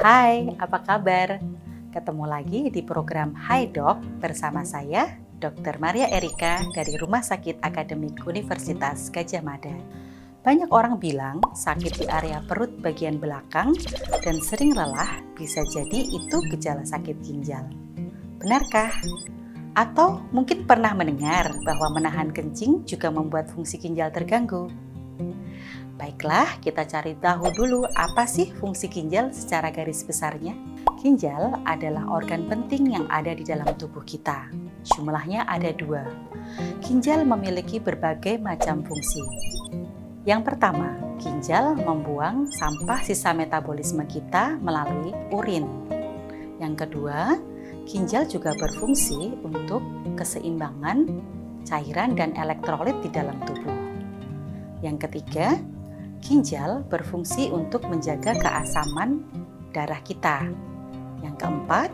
Hai, apa kabar? Ketemu lagi di program Hai Dok bersama saya, Dr. Maria Erika dari Rumah Sakit Akademik Universitas Gadjah Mada. Banyak orang bilang sakit di area perut bagian belakang dan sering lelah bisa jadi itu gejala sakit ginjal. Benarkah? Atau mungkin pernah mendengar bahwa menahan kencing juga membuat fungsi ginjal terganggu? Baiklah, kita cari tahu dulu apa sih fungsi ginjal secara garis besarnya. Ginjal adalah organ penting yang ada di dalam tubuh kita. Jumlahnya ada 2. Ginjal memiliki berbagai macam fungsi. Yang pertama, ginjal membuang sampah sisa metabolisme kita melalui urin. Yang kedua, ginjal juga berfungsi untuk keseimbangan cairan dan elektrolit di dalam tubuh. Yang ketiga, ginjal berfungsi untuk menjaga keasaman darah kita. Yang keempat,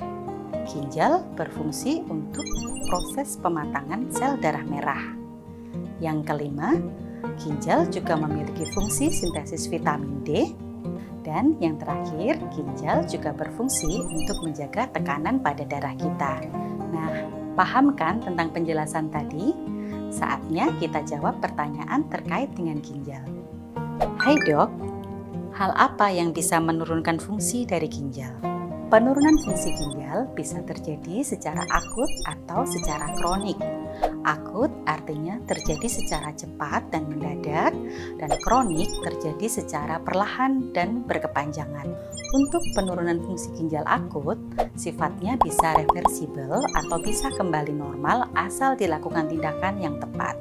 ginjal berfungsi untuk proses pematangan sel darah merah. Yang kelima, ginjal juga memiliki fungsi sintesis vitamin D. Dan yang terakhir, ginjal juga berfungsi untuk menjaga tekanan pada darah kita. Nah, paham kan tentang penjelasan tadi? Saatnya kita jawab pertanyaan terkait dengan ginjal. Hai Dok, hal apa yang bisa menurunkan fungsi dari ginjal? Penurunan fungsi ginjal bisa terjadi secara akut atau secara kronik. Akut artinya terjadi secara cepat dan mendadak, dan kronik terjadi secara perlahan dan berkepanjangan. Untuk penurunan fungsi ginjal akut, sifatnya bisa reversibel atau bisa kembali normal asal dilakukan tindakan yang tepat.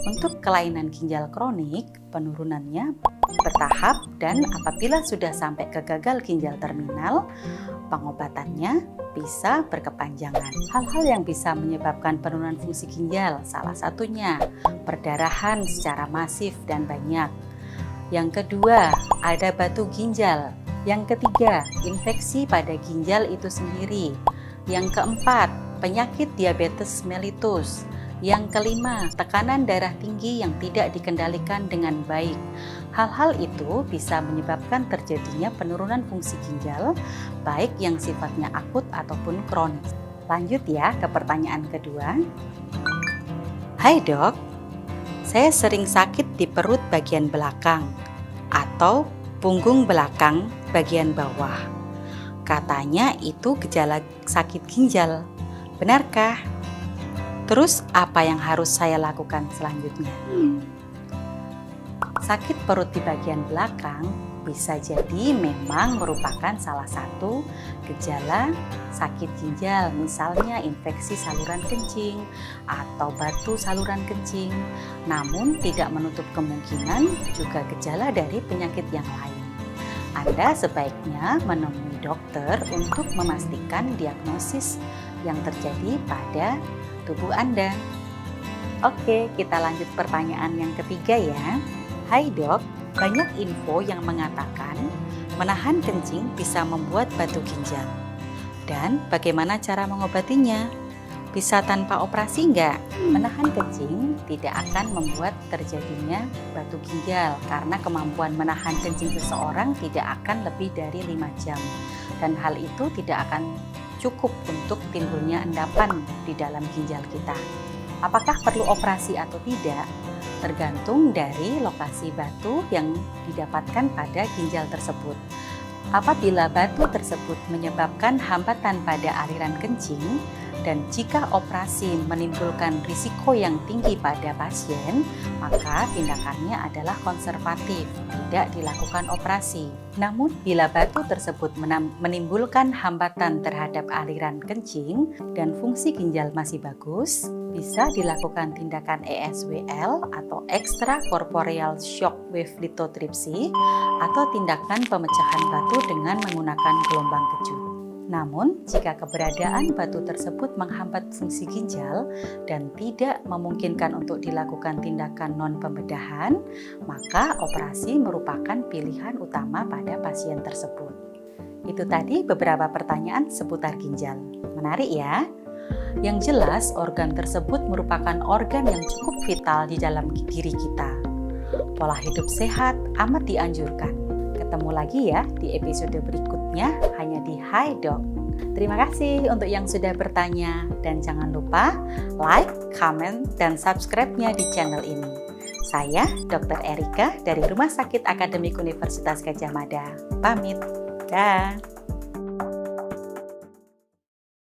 Untuk kelainan ginjal kronik, penurunannya bertahap dan apabila sudah sampai ke gagal ginjal terminal, pengobatannya bisa berkepanjangan. Hal-hal yang bisa menyebabkan penurunan fungsi ginjal, salah satunya perdarahan secara masif dan banyak. Yang kedua, ada batu ginjal. Yang ketiga, infeksi pada ginjal itu sendiri. Yang keempat, penyakit diabetes mellitus. Yang kelima, tekanan darah tinggi yang tidak dikendalikan dengan baik. Hal-hal itu bisa menyebabkan terjadinya penurunan fungsi ginjal, baik yang sifatnya akut ataupun kronis. Lanjut ya ke pertanyaan kedua. Hai Dok, saya sering sakit di perut bagian belakang atau punggung belakang bagian bawah. Katanya itu gejala sakit ginjal. Benarkah? Terus apa yang harus saya lakukan selanjutnya? Sakit perut di bagian belakang bisa jadi memang merupakan salah satu gejala sakit ginjal, misalnya infeksi saluran kencing atau batu saluran kencing. Namun tidak menutup kemungkinan juga gejala dari penyakit yang lain. Anda sebaiknya menemui dokter untuk memastikan diagnosis yang terjadi pada tubuh Anda. Oke, kita lanjut pertanyaan yang ketiga ya. Hai Dok, banyak info yang mengatakan menahan kencing bisa membuat batu ginjal. Dan bagaimana cara mengobatinya? Bisa tanpa operasi enggak? Menahan kencing tidak akan membuat terjadinya batu ginjal karena kemampuan menahan kencing seseorang tidak akan lebih dari 5 jam. Dan hal itu tidak akan cukup untuk timbulnya endapan di dalam ginjal kita. Apakah perlu operasi atau tidak? Tergantung dari lokasi batu yang didapatkan pada ginjal tersebut. Apabila batu tersebut menyebabkan hambatan pada aliran kencing, dan jika operasi menimbulkan risiko yang tinggi pada pasien, maka tindakannya adalah konservatif, tidak dilakukan operasi. Namun, bila batu tersebut menimbulkan hambatan terhadap aliran kencing dan fungsi ginjal masih bagus, bisa dilakukan tindakan ESWL atau extracorporeal shock wave lithotripsy atau tindakan pemecahan batu dengan menggunakan gelombang kejut. Namun, jika keberadaan batu tersebut menghambat fungsi ginjal dan tidak memungkinkan untuk dilakukan tindakan non-pembedahan, maka operasi merupakan pilihan utama pada pasien tersebut. Itu tadi beberapa pertanyaan seputar ginjal. Menarik ya? Yang jelas, organ tersebut merupakan organ yang cukup vital di dalam diri kita. Pola hidup sehat amat dianjurkan. Ketemu lagi ya di episode berikutnya hanya di Hi Doc. Terima kasih untuk yang sudah bertanya dan jangan lupa like, comment, dan subscribe-nya di channel ini. Saya Dr. Erika dari Rumah Sakit Akademik Universitas Gadjah Mada. Pamit. Dah.